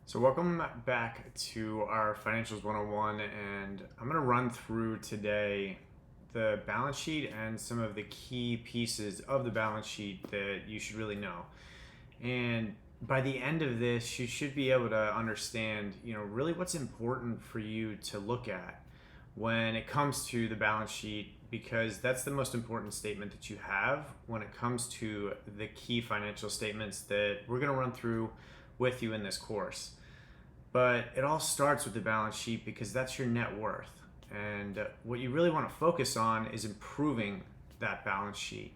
So welcome back to our Financials 101, and I'm going to run through today the balance sheet and some of the key pieces of the balance sheet that you should really know. And by the end of this, you should be able to understand, really what's important for you to look at when it comes to the balance sheet, because that's the most important statement that you have when it comes to the key financial statements that we're going to run through with you in this course. But it all starts with the balance sheet because that's your net worth. And what you really want to focus on is improving that balance sheet.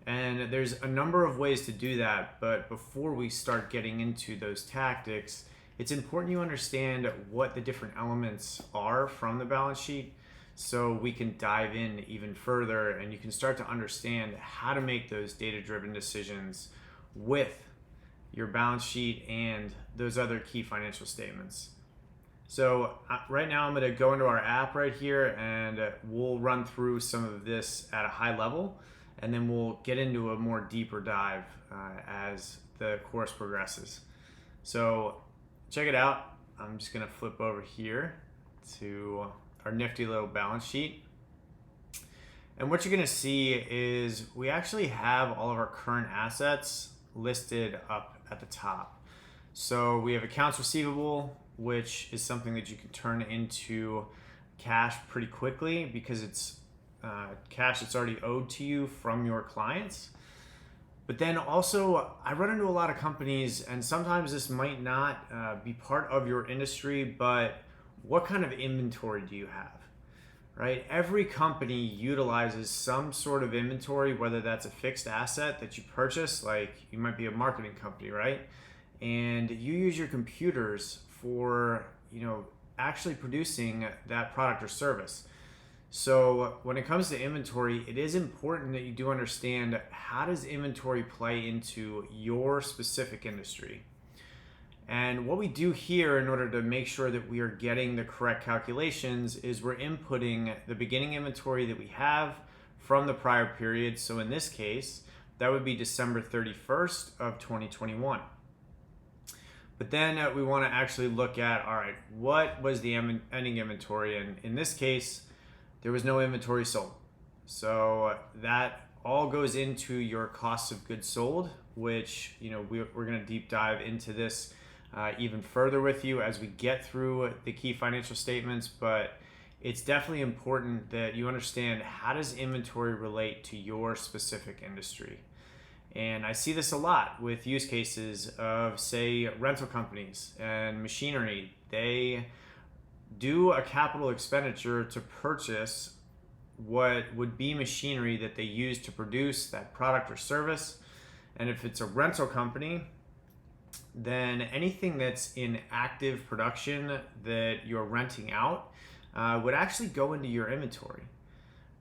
And there's a number of ways to do that. But before we start getting into those tactics, it's important you understand what the different elements are from the balance sheet so we can dive in even further and you can start to understand how to make those data-driven decisions with your balance sheet and those other key financial statements. So right now I'm going to go into our app right here and we'll run through some of this at a high level and then we'll get into a more deeper dive as the course progresses. So check it out. I'm just going to flip over here to our nifty little balance sheet. And what you're going to see is we actually have all of our current assets listed up at the top. So we have accounts receivable, which is something that you can turn into cash pretty quickly because it's cash that's already owed to you from your clients. But then also, I run into a lot of companies, and sometimes this might not be part of your industry, but what kind of inventory do you have? Right? Every company utilizes some sort of inventory, whether that's a fixed asset that you purchase, like you might be a marketing company, right? And you use your computers for, actually producing that product or service. So when it comes to inventory, it is important that you do understand how does inventory play into your specific industry. And what we do here in order to make sure that we are getting the correct calculations is we're inputting the beginning inventory that we have from the prior period. So in this case, that would be December 31st of 2021. But then we want to actually look at, all right, what was the ending inventory? And in this case, there was no inventory sold. So that all goes into your cost of goods sold, which, we're going to deep dive into this even further with you as we get through the key financial statements. But it's definitely important that you understand how does inventory relate to your specific industry. And I see this a lot with use cases of, say, rental companies and machinery. They do a capital expenditure to purchase what would be machinery that they use to produce that product or service. And if it's a rental company, then anything that's in active production that you're renting out would actually go into your inventory.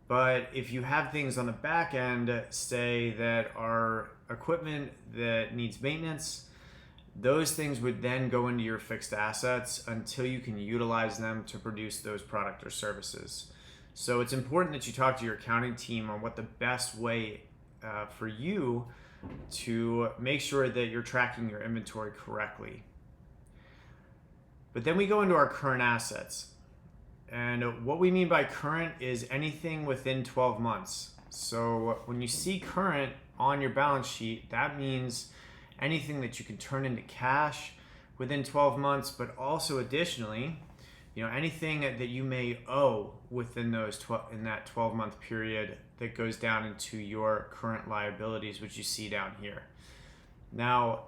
But if you have things on the back end, say that are equipment that needs maintenance, those things would then go into your fixed assets until you can utilize them to produce those products or services. So it's important that you talk to your accounting team on what the best way for you to make sure that you're tracking your inventory correctly. But then we go into our current assets. And what we mean by current is anything within 12 months. So when you see current on your balance sheet, that means anything that you can turn into cash within 12 months, but also additionally, anything that you may owe within in that 12-month period that goes down into your current liabilities, which you see down here. Now,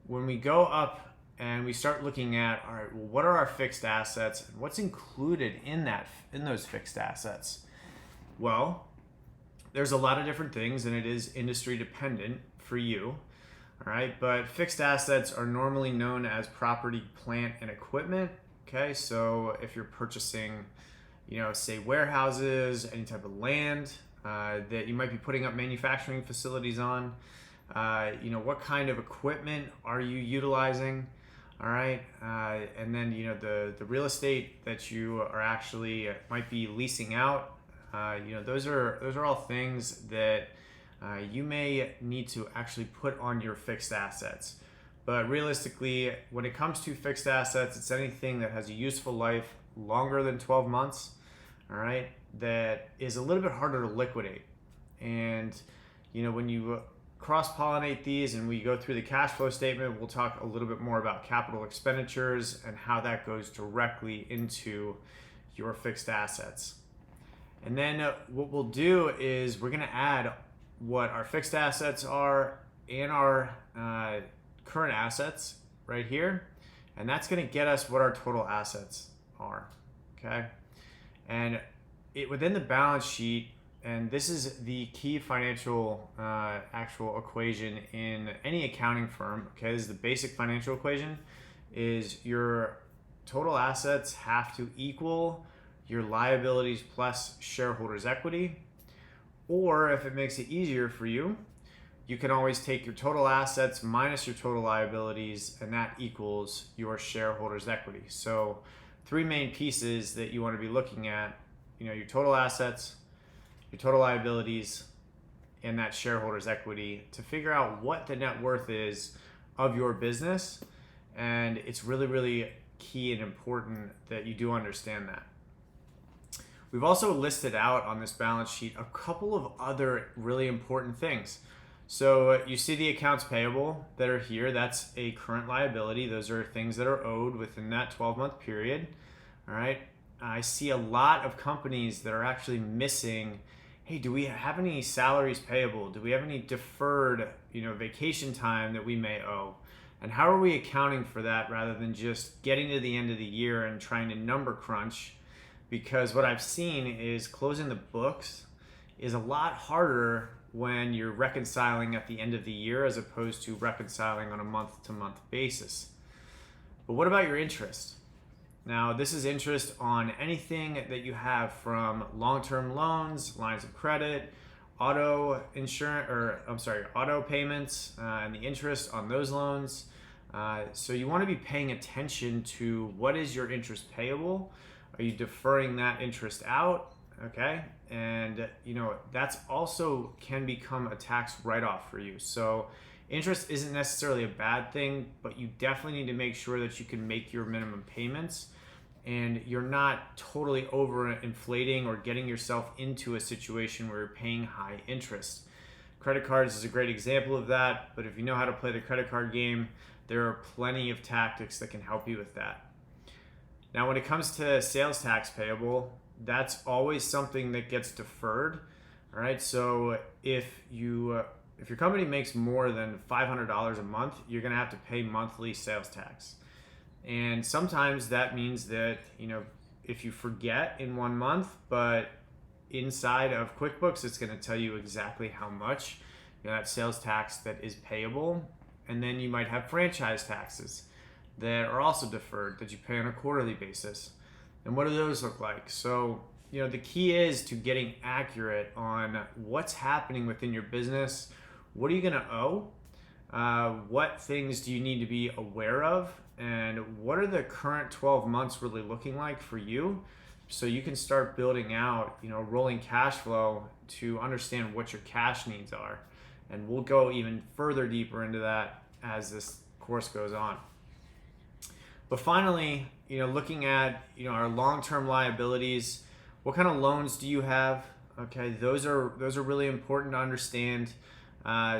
when we go up and we start looking at, all right, well, what are our fixed assets and what's included in those fixed assets? Well, there's a lot of different things and it is industry dependent for you. All right, but fixed assets are normally known as property, plant, and equipment. Okay, so if you're purchasing, say warehouses, any type of land that you might be putting up manufacturing facilities on, what kind of equipment are you utilizing? All right, and then the real estate that you are actually might be leasing out. Those are all things that you may need to actually put on your fixed assets. But realistically, when it comes to fixed assets, it's anything that has a useful life longer than 12 months, all right, that is a little bit harder to liquidate. And, when you cross-pollinate these and we go through the cash flow statement, we'll talk a little bit more about capital expenditures and how that goes directly into your fixed assets. And then what we'll do is we're going to add what our fixed assets are and our current assets right here. And that's going to get us what our total assets are. Okay. And within the balance sheet, and this is the key financial actual equation in any accounting firm. Okay. This is the basic financial equation, is your total assets have to equal your liabilities plus shareholders' equity. Or if it makes it easier for you, you can always take your total assets minus your total liabilities, and that equals your shareholders' equity. So 3 main pieces that you want to be looking at, your total assets, your total liabilities, and that shareholders' equity to figure out what the net worth is of your business. And it's really, really key and important that you do understand that. We've also listed out on this balance sheet a couple of other really important things. So you see the accounts payable that are here. That's a current liability. Those are things that are owed within that 12-month period. All right. I see a lot of companies that are actually missing, hey, do we have any salaries payable? Do we have any deferred, vacation time that we may owe? And how are we accounting for that rather than just getting to the end of the year and trying to number crunch? Because what I've seen is closing the books is a lot harder when you're reconciling at the end of the year as opposed to reconciling on a month-to-month basis. But what about your interest? Now, this is interest on anything that you have from long-term loans, lines of credit, auto payments, and the interest on those loans. So you want to be paying attention to what is your interest payable. Are you deferring that interest out? Okay. And, that's also can become a tax write-off for you. So interest isn't necessarily a bad thing, but you definitely need to make sure that you can make your minimum payments and you're not totally over-inflating or getting yourself into a situation where you're paying high interest. Credit cards is a great example of that, but if you know how to play the credit card game, there are plenty of tactics that can help you with that. Now, when it comes to sales tax payable, that's always something that gets deferred. All right. So if your company makes more than $500 a month, you're going to have to pay monthly sales tax. And sometimes that means that, if you forget in 1 month, but inside of QuickBooks, it's going to tell you exactly how much that sales tax that is payable. And then you might have franchise taxes that are also deferred that you pay on a quarterly basis. And what do those look like? So, the key is to getting accurate on what's happening within your business. What are you going to owe? What things do you need to be aware of? And what are the current 12 months really looking like for you? So you can start building out, rolling cash flow to understand what your cash needs are. And we'll go even further deeper into that as this course goes on. But finally, looking at, our long-term liabilities, what kind of loans do you have? Okay, those are really important to understand.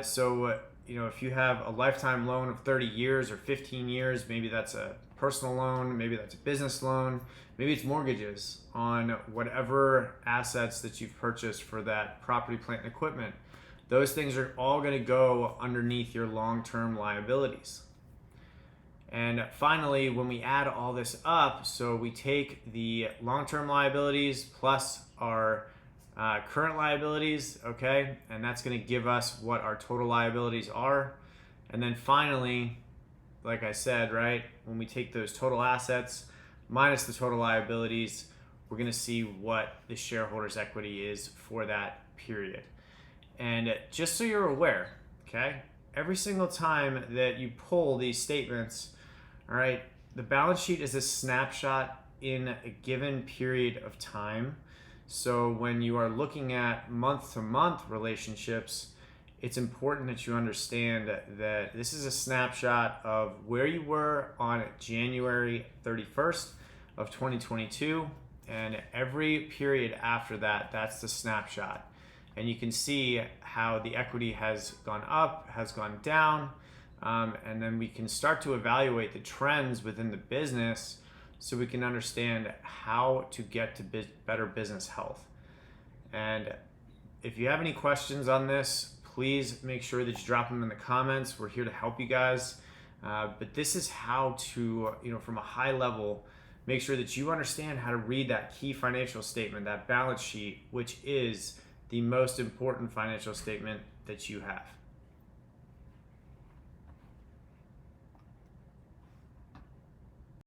So if you have a lifetime loan of 30 years or 15 years, maybe that's a personal loan, maybe that's a business loan, maybe it's mortgages on whatever assets that you've purchased for that property, plant, and equipment. Those things are all going to go underneath your long-term liabilities. And finally, when we add all this up, so we take the long-term liabilities plus our current liabilities, okay, and that's going to give us what our total liabilities are. And then finally, like I said, right, when we take those total assets minus the total liabilities, we're going to see what the shareholders' equity is for that period. And just so you're aware, okay, every single time that you pull these statements, all right, the balance sheet is a snapshot in a given period of time. So when you are looking at month-to-month relationships, it's important that you understand that this is a snapshot of where you were on January 31st of 2022, and every period after that, that's the snapshot. And you can see how the equity has gone up, has gone down, and then we can start to evaluate the trends within the business so we can understand how to get to better business health. And if you have any questions on this, please make sure that you drop them in the comments. We're here to help you guys. But this is how to, from a high level, make sure that you understand how to read that key financial statement, that balance sheet, which is the most important financial statement that you have.